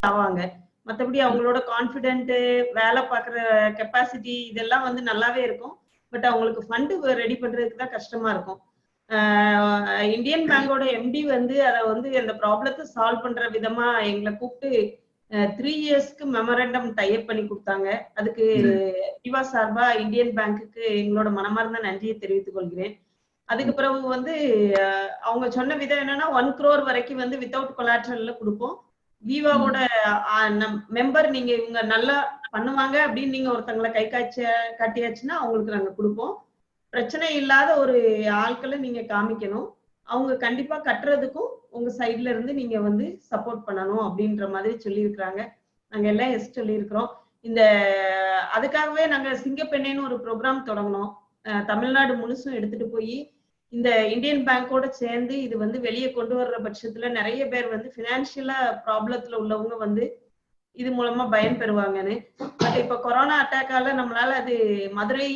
ஆவாங்க. மத்தபடி அவங்களோட கான்ஃபிடென்ட், வேலை பார்க்குற கெப்பாசிட்டி இதெல்லாம் வந்து நல்லாவே இருக்கும். பட் அவங்களுக்கு ஃபண்ட் ரெடி பண்றதுக்கு தான் கஷ்டமா இருக்கும். இந்தியன் பேங்கோட எம்டி வந்து அத வந்து அந்த ப்ராப்ளத்த சால்வ் பண்ற விதமா எங்கள கூப்பிட்டு 3 இயர்ஸ்க்கு மெமரண்டம் டை அப் பண்ணி குடுத்தாங்க. அதுக்கு விவா சார்பா இந்தியன் பேங்க்குக்கு எங்களோட மனமார்ந்த நன்றியை தெரிவித்துக் கொள்கிறேன். அதுக்கு பிறகு வந்து அவங்க சொன்ன விதம் என்னன்னா 1 crore வரைக்கும் வந்து வித்தவுட் கொலாட்ரல்ல கொடுப்போம். விவாவோட மெம்பர் நீங்க இவங்க நல்லா பண்ணுவாங்க அப்படின்னு நீங்க ஒருத்தங்களை கை காட்டியாச்சுன்னா அவங்களுக்கு நாங்க கொடுப்போம். பிரச்சனை இல்லாத ஒரு ஆட்களை நீங்க காமிக்கணும். அவங்க கண்டிப்பா கட்டுறதுக்கும் உங்க சைட்ல இருந்து நீங்க வந்து சப்போர்ட் பண்ணணும் அப்படின்ற மாதிரி சொல்லியிருக்கிறாங்க. நாங்க எல்லாம் எஸ் சொல்லியிருக்கிறோம். இந்த அதுக்காகவே நாங்க சிங்கப்பெண்ணேன்னு ஒரு ப்ரோக்ராம் தொடங்கினோம். தமிழ்நாடு முழுசும் எடுத்துட்டு போய் இந்த இந்தியன் பேங்கோட சேர்ந்து இது வந்து வெளியே கொண்டு வர்ற பட்சத்துல நிறைய பேர் வந்து பினான்சியலா ப்ராப்ளத்துல உள்ளவங்க வந்து இது மூலமா பயன் பெறுவாங்கன்னு. பட் இப்ப கொரோனா அட்டாக்கால நம்மளால அது மதுரை,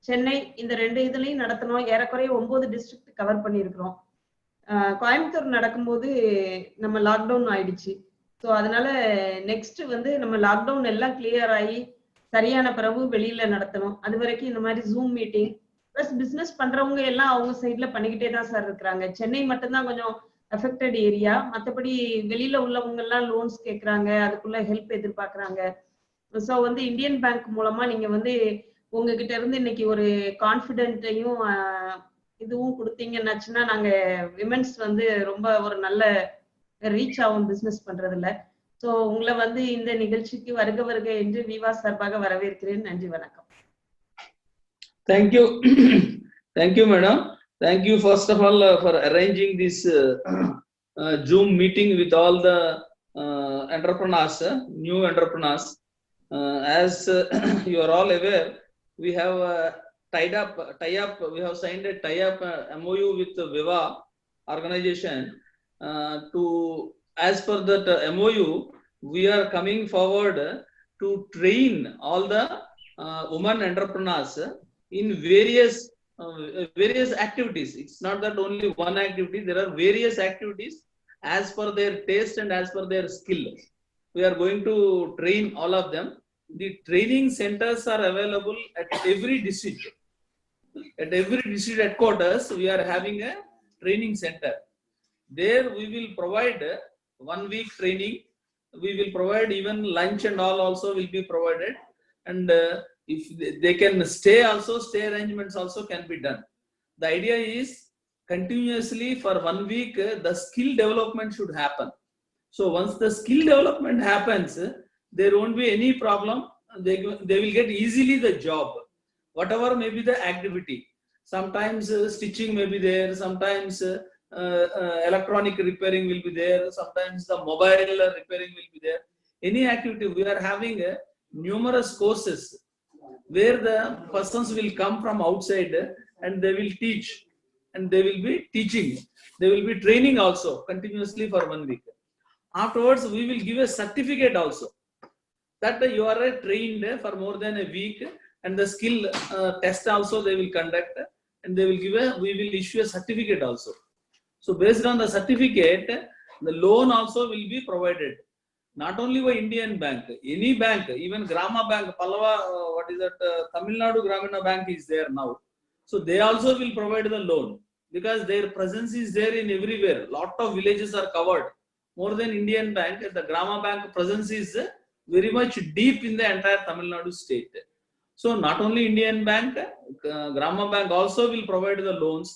சென்னை இந்த 2 இதுலயும் நடத்தணும். ஏறக்குறைய 9 டிஸ்ட்ரிக்ட் கவர் பண்ணியிருக்கிறோம். கோயம்புத்தூர் நடக்கும்போது நம்ம லாக்டவுன் ஆயிடுச்சு. ஸோ அதனால நெக்ஸ்ட் வந்து நம்ம லாக்டவுன் எல்லாம் கிளியர் ஆகி சரியான பிறகு வெளியில நடத்தணும். அது வரைக்கும் இந்த மாதிரி ஜூம் மீட்டிங் பிளஸ் பிசினஸ் பண்றவங்க எல்லாம் அவங்க சைட்ல பண்ணிக்கிட்டே தான் சார் இருக்கிறாங்க. சென்னை மட்டும்தான் கொஞ்சம் அஃபெக்டட் ஏரியா. மற்றபடி வெளியில உள்ளவங்க எல்லாம் லோன்ஸ் கேட்கறாங்க, அதுக்குள்ள ஹெல்ப் எதிர்பார்க்கறாங்க. ஸோ வந்து இந்தியன் பேங்க் மூலமா நீங்க வந்து உங்ககிட்ட இருந்து இன்னைக்கு ஒரு கான்பிடென்ட்டையும் இதுவும் கொடுத்தீங்கன்னாச்சுன்னா நாங்க விமென்ஸ் வந்து ரொம்ப ஒரு நல்ல ரீச் ஆகும் பிசினஸ் பண்றதுல. ஸோ உங்களை வந்து இந்த நிகழ்ச்சிக்கு வருக வருக என்று விவா சார்பாக வரவேற்கிறேன். நன்றி, வணக்கம். Thank you. Thank you madam. Thank you first of all for arranging this Zoom meeting with all the entrepreneurs, new entrepreneurs. As you are all aware, we have we have signed a tie-up MOU with Viva organization. As per that MOU, we are coming forward to train all the women entrepreneurs in various activities. It's not that only one activity. There are various activities as per their taste and as per their skill. We are going to train all of them. The training centers are available at every district. At every district headquarters, we are having a training center. There we will provide 1 week training. We will provide even lunch and all also will be provided. And if they can stay also, stay arrangements also can be done. The idea is continuously for 1 week, the skill development should happen. So once the skill development happens, there won't be any problem. They will get easily the job, whatever may be the activity. Sometimes stitching may be there, sometimes electronic repairing will be there, sometimes the mobile repairing will be there. Any activity, we are having numerous courses where the persons will come from outside and they will teach, and they will be teaching. They will be training also continuously for 1 week. Afterwards, we will give a certificate also that you are trained for more than a week, and the skill test also they will conduct, and they will we will issue a certificate also. So based on the certificate, the loan also will be provided. Not only by Indian Bank, any bank, even Grama Bank, Pallava, what is that? Tamil Nadu Gramina Bank is there now. So they also will provide the loan because their presence is there in everywhere. Lot of villages are covered. More than Indian Bank, the Grama Bank presence is very much deep in the entire Tamil Nadu state. So not only Indian Bank, Grama Bank also will provide the loans,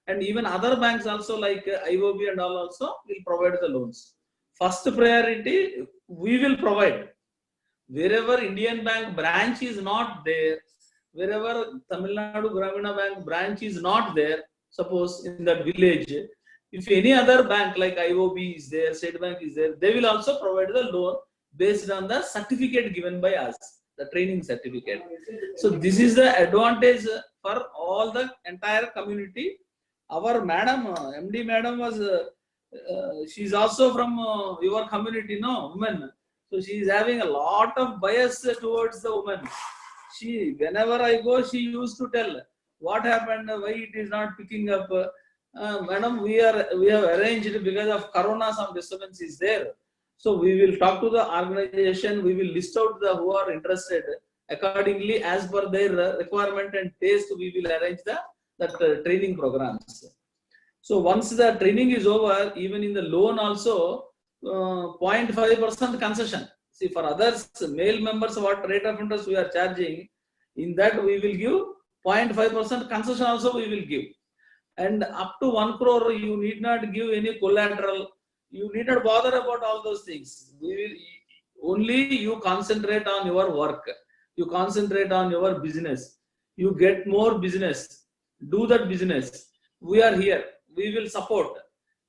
and even other banks also like IOB and all also will provide the loans. First priority, we will provide. Wherever Indian Bank branch is not there, wherever Tamil Nadu Gramina Bank branch is not there, suppose in that village, if any other bank like IOB is there, State Bank is there, they will also provide the loan based on the certificate given by us, the training certificate. So this is the advantage for all the entire community. Our madam, MD madam was, she is also from your community, no, women. So she is having a lot of bias towards the women. She, whenever I go, she used to tell what happened, why it is not picking up. Madam, we have arranged because of Corona, some disturbance is there. So we will talk to the organization, we will list out the who are interested. Accordingly, as per their requirement and taste, we will arrange that training programs. So once the training is over, even in the loan also, 0.5% concession. See, for others, male members, what rate of interest we are charging, in that we will give 0.5% concession also we will give. And up to 1 crore, you need not give any collateral. You need not bother about all those things. We will, only you concentrate on your work. You concentrate on your business. You get more business. Do that business. We are here. We will support.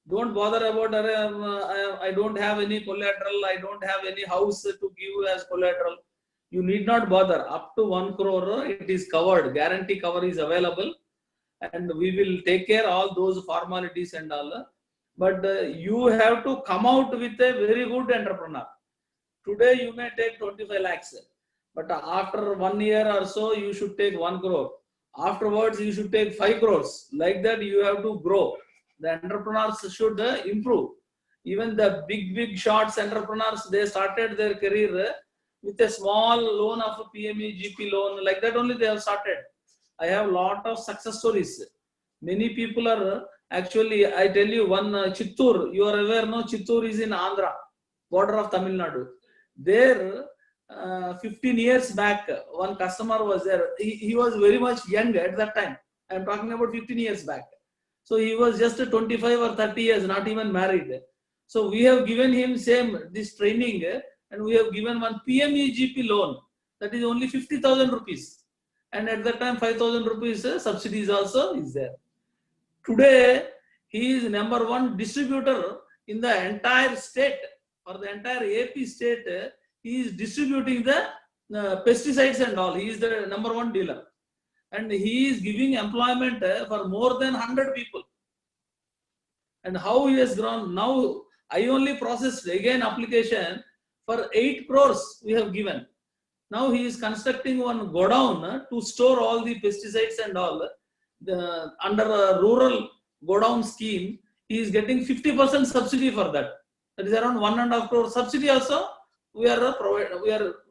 Don't bother about, I don't have any collateral. I don't have any house to give as collateral. You need not bother. Up to 1 crore, it is covered. Guarantee cover is available. And we will take care all those formalities and all. But you have to come out with a very good entrepreneur. Today you may take 25 lakhs, but after 1 year or so you should take 1 crore. Afterwards you should take 5 crores. Like that you have to grow. The entrepreneurs should improve. Even the big shots entrepreneurs, they started their career with a small loan of a PME GP loan. Like that only they have started. I have a lot of success stories. Many people are actually, I tell you one, Chittoor, you are aware, no? Chittoor is in Andhra, border of Tamil Nadu. There, 15 years back, one customer was there. He was very much young at that time. I am talking about 15 years back. So he was just 25 or 30 years, not even married. So we have given him this training, and we have given one PME GP loan. That is only 50,000 rupees. And at that time 5,000 rupees subsidies also is there. Today he is number one distributor in the entire state. For the entire AP state, he is distributing the pesticides and all. He is the number one dealer, and he is giving employment for more than 100 people. And how he has grown. Now I only processed again application for 8 crores we have given. Now he is constructing one godown to store all the pesticides and all. Under a rural godown scheme, he is getting 50% subsidy for that. That is around 1.5 crore subsidy also. We are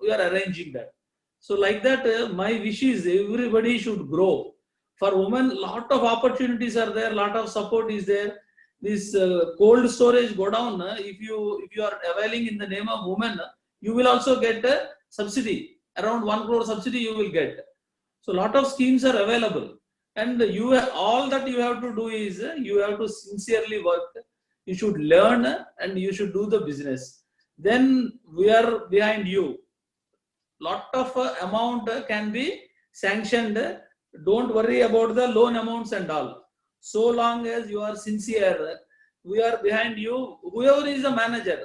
arranging that. So like that, my wish is everybody should grow. For women, lot of opportunities are there. Lot of support is there. This cold storage godown, if you are availing in the name of women, you will also get a subsidy. Around 1 crore subsidy you will get. So lot of schemes are available, and all that you have to do is you have to sincerely work. You should learn and you should do the business. Then we are behind you. Lot of amount can be sanctioned. Don't worry about the loan amounts and all. So long as you are sincere, we are behind you. Whoever is the manager.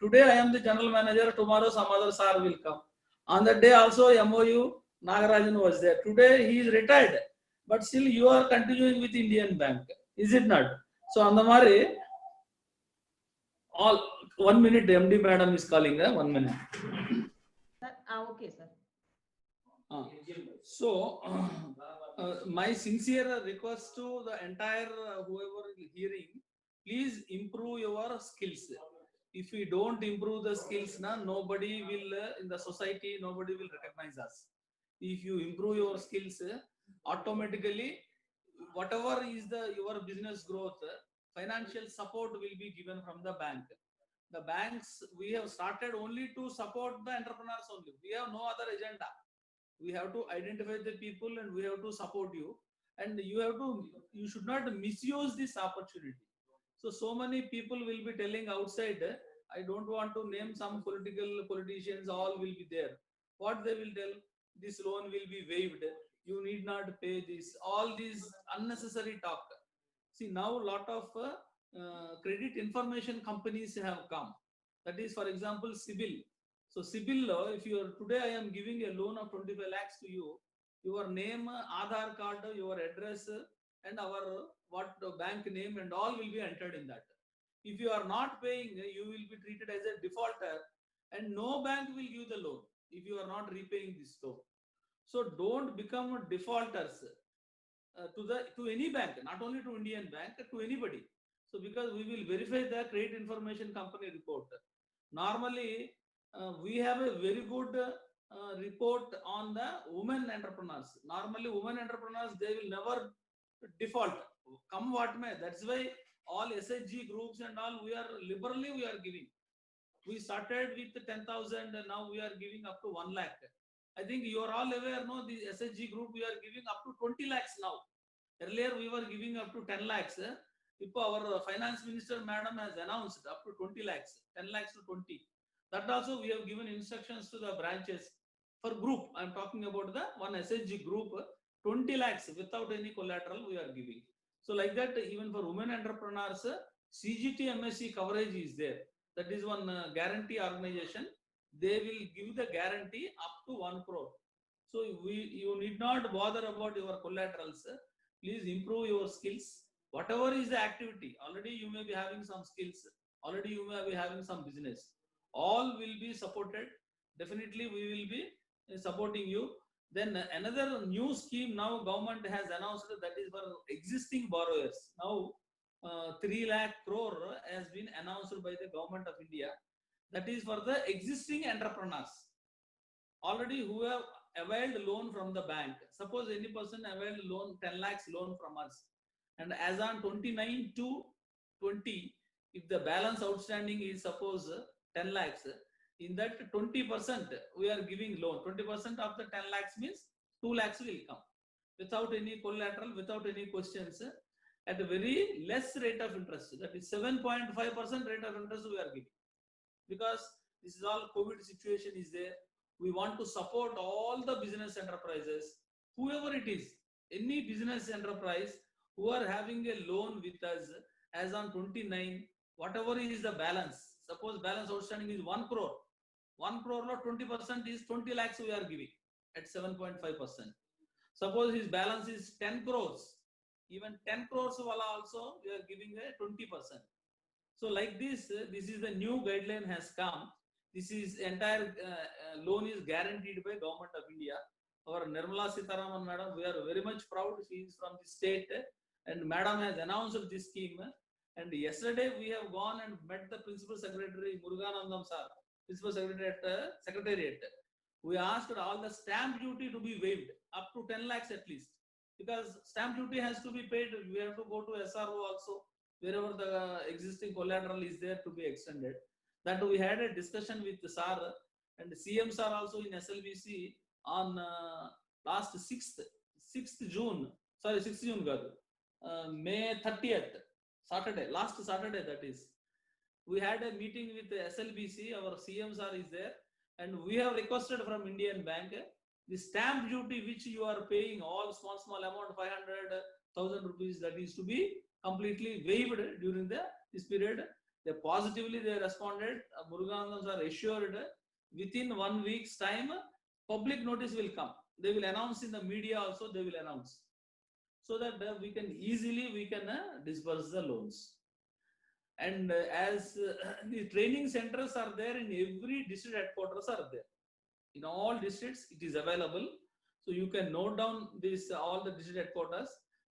Today I am the general manager. Tomorrow some other sir will come. On that day also MOU Nagarajan was there. Today he is retired, but still you are continuing with Indian Bank. Is it not? So on the Mare, all 1 minute, MD madam is calling. 1 minute. Okay, sir. So my sincere request to the entire whoever is hearing, please improve your skills. If we don't improve the skills, nobody will in the society, nobody will recognize us. If you improve your skills, automatically whatever is your business growth, financial support will be given from the bank. The banks, we have started only to support the entrepreneurs only. We have no other agenda. We have to identify the people and we have to support you, and you should not misuse this opportunity. So many people will be telling outside, I don't want to name some politicians, all will be there. What they will tell? This loan will be waived. You need not pay this. All these unnecessary talk. See, now lot of credit information companies have come. That is, for example, CIBIL. So CIBIL, if you are today, I am giving a loan of 25 lakhs to you. Your name, Aadhaar card, your address, and our bank name and all will be entered in that. If you are not paying, you will be treated as a defaulter, and no bank will give the loan if you are not repaying this loan. So don't become defaulters to any bank, not only to Indian Bank, to anybody. So because we will verify the credit information company report. Normally, we have a very good report on the women entrepreneurs. Normally, women entrepreneurs, they will never default. Come what may. That's why all SHG groups and all, we are liberally we are giving. We started with 10,000 and now we are giving up to 1 lakh. I think you are all aware, no, the SHG group, we are giving up to 20 lakhs now. Earlier we were giving up to 10 lakhs. If our finance minister madam has announced up to 20 lakhs, 10 lakhs to 20. That also we have given instructions to the branches for group. I'm talking about the one SHG group, 20 lakhs without any collateral we are giving. So like that, even for women entrepreneurs, CGT MSc coverage is there. That is one guarantee organization. They will give the guarantee up to 1 crore. So you need not bother about your collaterals. Please improve your skills. Whatever is the activity, already you may be having some skills. Already you may be having some business. All will be supported. Definitely we will be supporting you. Then another new scheme now government has announced, that is for existing borrowers. Now 3 lakh crore has been announced by the government of India. That is for the existing entrepreneurs. Already who have availed loan from the bank. Suppose any person availed loan, 10 lakhs loan from us. And as on 29 to 20, if the balance outstanding is suppose 10 lakhs, in that 20% we are giving loan. 20% of the 10 lakhs means 2 lakhs will come without any collateral, without any questions, at a very less rate of interest. That is 7.5% rate of interest we are giving. Because this is all COVID situation is there. We want to support all the business enterprises, whoever it is, any business enterprise who are having a loan with us as on 29, whatever is the balance. Suppose balance outstanding is 1 crore. 1 crore or 20% is 20 lakhs we are giving at 7.5%. Suppose his balance is 10 crores. Even 10 crores wala also we are giving a 20%. So like this is the new guideline has come. This is entire loan is guaranteed by Government of India. Our Nirmala Sitharaman madam, we are very much proud. She is from the state and madam has announced this scheme. And yesterday we have gone and met the Principal Secretary Muruganandam sir, Principal Secretary at Secretariat. We asked all the stamp duty to be waived up to 10 lakhs at least. Because stamp duty has to be paid. We have to go to SRO also, wherever the existing collateral is there to be extended. That we had a discussion with the SAR and CM SAR also in SLBC on last 6th June, sorry 6th June, May 30th, Saturday, last Saturday that is. We had a meeting with the SLBC, our CM SAR is there, and we have requested from Indian Bank, the stamp duty which you are paying, all small amount, 500,000 rupees, that is to be completely waived during this period. They positively responded. Muruganandam sir assured within 1 week's time, public notice will come. They will announce in the media also, they will announce. So that we can easily disburse the loans. And as the training centers are there in every district headquarters are there. In all districts, it is available. So you can note down this, all the district headquarters.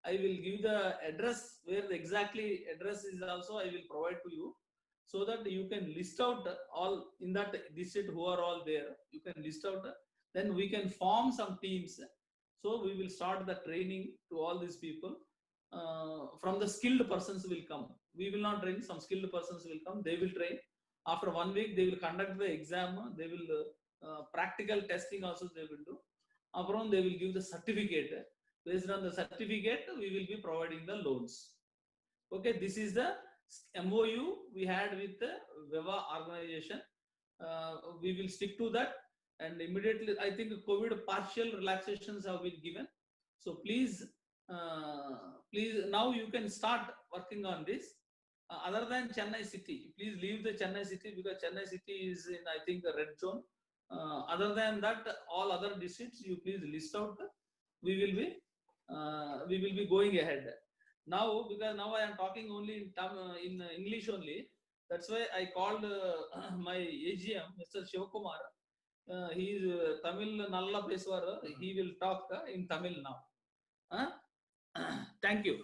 I will give the address where the exactly address is also I will provide to you, so that you can list out all in that district who are all there. You can list out. Then we can form some teams. So we will start the training to all these people. From the skilled persons will come. We will not train. Some skilled persons will come. They will train. After 1 week, they will conduct the exam. They will practical testing also they will do. Upon they will give the certificate. Based on the certificate, we will be providing the loans. Okay, this is the MOU we had with the VEVA organization. We will stick to that, and immediately I think COVID partial relaxations have been given. So please now you can start working on this. Other than Chennai city, please leave the Chennai city, because Chennai city is in, I think, the red zone. Other than that, all other districts you please list out. We will be going ahead. Now, because now I am talking only in English only, that's why I called my AGM, Mr. Shivakumar. He is Tamil Nalla Peswar. He will talk in Tamil now. Thank you.